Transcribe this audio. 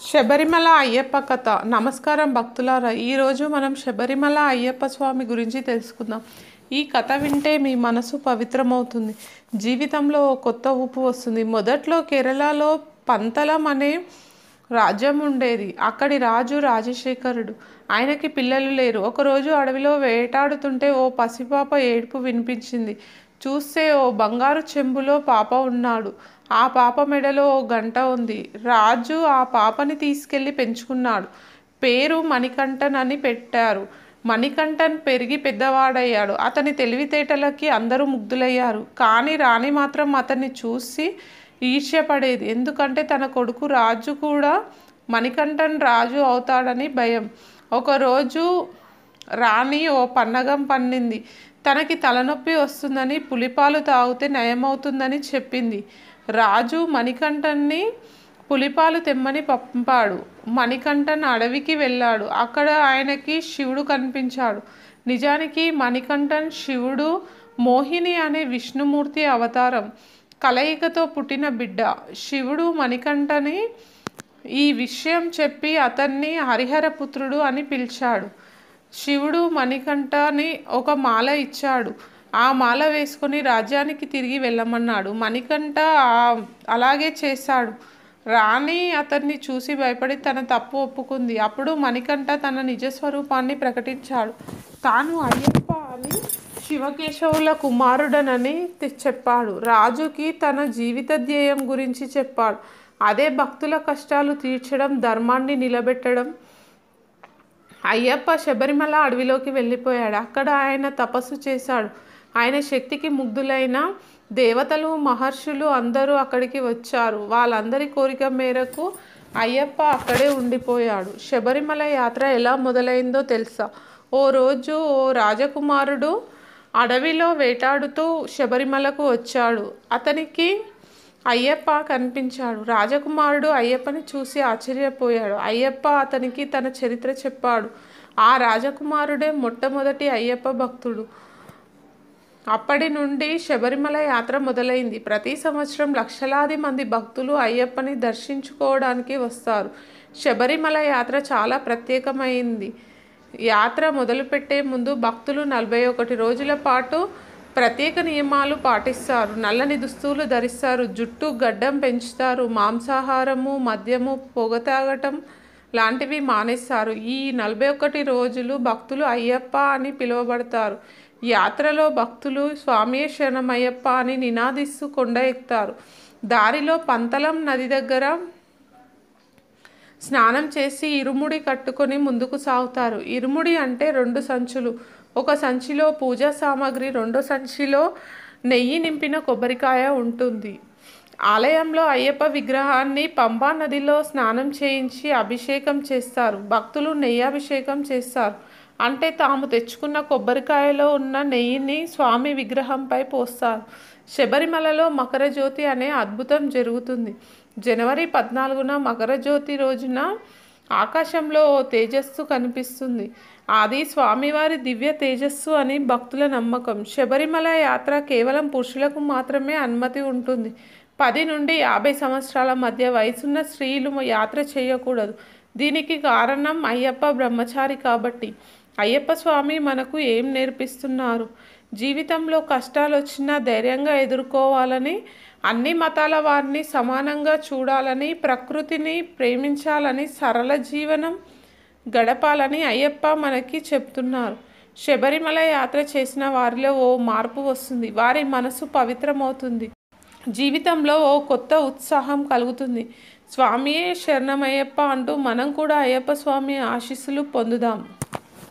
శబరిమల అయ్యప్ప కథ. నమస్కారం భక్తులారా, ఈరోజు మనం శబరిమల అయ్యప్ప స్వామి గురించి తెలుసుకుందాం. ఈ కథ వింటే మీ మనసు పవిత్రమవుతుంది, జీవితంలో కొత్త ఊపు వస్తుంది. మొదట్లో కేరళలో పంతలం అనే రాజ్యం ఉండేది. అక్కడి రాజు రాజశేఖరుడు. ఆయనకి పిల్లలు లేరు. ఒకరోజు అడవిలో వేటాడుతుంటే ఓ పసిపాప ఏడుపు వినిపించింది. చూస్తే ఓ బంగారు చెంబులో పాప ఉన్నాడు. ఆ పాప మెడలో ఓ గంట ఉంది. రాజు ఆ పాపని తీసుకెళ్లి పెంచుకున్నాడు. పేరు మణికంఠన్ అని పెట్టారు. మణికంఠన్ పెరిగి పెద్దవాడయ్యాడు. అతని తెలివితేటలకి అందరూ ముగ్ధులయ్యారు. కానీ రాణి మాత్రం అతన్ని చూసి ఈర్ష్యపడేది. ఎందుకంటే తన కొడుకు రాజు కూడా మణికంఠన్ రాజు అవుతాడని భయం. ఒకరోజు రాణి ఓ పన్నగం పన్నింది. తనకి తలనొప్పి వస్తుందని పులిపాలు తాగితే నయమవుతుందని చెప్పింది. రాజు మణికంఠన్ని పులిపాలు తెమ్మని పంపాడు. మణికంఠన్ అడవికి వెళ్ళాడు. అక్కడ ఆయనకి శివుడు కనిపించాడు. నిజానికి మణికంఠన్ శివుడు మోహిని అనే విష్ణుమూర్తి అవతారం, కలయికతో పుట్టిన బిడ్డ. శివుడు మణికంఠని ఈ విషయం చెప్పి అతన్ని హరిహరపుత్రుడు అని పిలిచాడు. శివుడు మణికంఠని ఒక మాల ఇచ్చాడు. ఆ మాల వేసుకొని రాజ్యానికి తిరిగి వెళ్ళమన్నాడు. మణికంఠ అలాగే చేశాడు. రాణి అతన్ని చూసి భయపడి తన తప్పు ఒప్పుకుంది. అప్పుడు మణికంఠ తన నిజస్వరూపాన్ని ప్రకటించాడు. తాను అయ్యప్ప అని శివకేశవుల కుమారుడనని చెప్పాడు. రాజుకి తన జీవిత ధ్యేయం గురించి చెప్పాడు. అదే భక్తుల కష్టాలు తీర్చడం, ధర్మాన్ని నిలబెట్టడం. అయ్యప్ప శబరిమల అడవిలోకి వెళ్ళిపోయాడు. అక్కడ ఆయన తపస్సు చేశాడు. ఆయన శక్తికి ముగ్ధులైన దేవతలు, మహర్షులు అందరూ అక్కడికి వచ్చారు. వాళ్ళందరి కోరిక మేరకు అయ్యప్ప అక్కడే ఉండిపోయాడు. శబరిమల యాత్ర ఎలా మొదలైందో తెలుసా? ఓ రోజు ఓ రాజకుమారుడు అడవిలో వేటాడుతూ శబరిమలకు వచ్చాడు. అతనికి అయ్యప్ప కనిపించాడు. రాజకుమారుడు అయ్యప్పని చూసి ఆశ్చర్యపోయాడు. అయ్యప్ప అతనికి తన చరిత్ర చెప్పాడు. ఆ రాజకుమారుడే మొట్టమొదటి అయ్యప్ప భక్తుడు. అప్పటి నుండి శబరిమల యాత్ర మొదలైంది. ప్రతి సంవత్సరం లక్షలాది మంది భక్తులు అయ్యప్పని దర్శించుకోవడానికి వస్తారు. శబరిమల యాత్ర చాలా ప్రత్యేకమైంది. యాత్ర మొదలుపెట్టే ముందు భక్తులు 41 రోజుల పాటు ప్రత్యేక నియమాలు పాటిస్తారు. నల్లని దుస్తులు ధరిస్తారు, జుట్టు గడ్డం పెంచుతారు, మాంసాహారము, మద్యము, పొగ తాగటం లాంటివి మానేస్తారు. ఈ 41 రోజులు భక్తులు అయ్యప్ప అని పిలువబడతారు. యాత్రలో భక్తులు స్వామియే శరణమయ్యప్ప అని నినాదిస్తూ కొండ ఎక్కుతారు. దారిలో పంతలం నది దగ్గర స్నానం చేసి ఇరుముడి కట్టుకొని ముందుకు సాగుతారు. ఇరుముడి అంటే 2 సంచులు. ఒక సంచిలో పూజా సామాగ్రి, రెండో సంచిలో నెయ్యి నింపిన కొబ్బరికాయ ఉంటుంది. ఆలయంలో అయ్యప్ప విగ్రహాన్ని పంబా నదిలో స్నానం చేయించి అభిషేకం చేస్తారు. భక్తులు నెయ్యాభిషేకం చేస్తారు. అంటే తాము తెచ్చుకున్న కొబ్బరికాయలో ఉన్న నెయ్యిని స్వామి విగ్రహంపై పోస్తారు. శబరిమలలో మకర జ్యోతి అనే అద్భుతం జరుగుతుంది. జనవరి 14న మకర జ్యోతి రోజున ఆకాశంలో ఓ తేజస్సు కనిపిస్తుంది. అది స్వామివారి దివ్య తేజస్సు అని భక్తుల నమ్మకం. శబరిమల యాత్ర కేవలం పురుషులకు మాత్రమే అనుమతి ఉంటుంది. 10 నుండి 50 సంవత్సరాల మధ్య వయసున్న స్త్రీలు యాత్ర చేయకూడదు. దీనికి కారణం అయ్యప్ప బ్రహ్మచారి కాబట్టి. అయ్యప్ప స్వామి మనకు ఏం నేర్పిస్తున్నారు? జీవితంలో కష్టాలు వచ్చినా ధైర్యంగా ఎదుర్కోవాలని, అన్ని మతాల వారిని సమానంగా చూడాలని, ప్రకృతిని ప్రేమించాలని, సరళ జీవనం గడపాలని అయ్యప్ప మనకి చెప్తున్నారు. శబరిమల యాత్ర చేసిన వారిలో ఓ మార్పు వస్తుంది. వారి మనసు పవిత్రమవుతుంది. జీవితంలో ఓ కొత్త ఉత్సాహం కలుగుతుంది. స్వామియే శరణమయ్యప్ప అంటూ మనం కూడా అయ్యప్ప స్వామి ఆశీస్సులు పొందుదాం.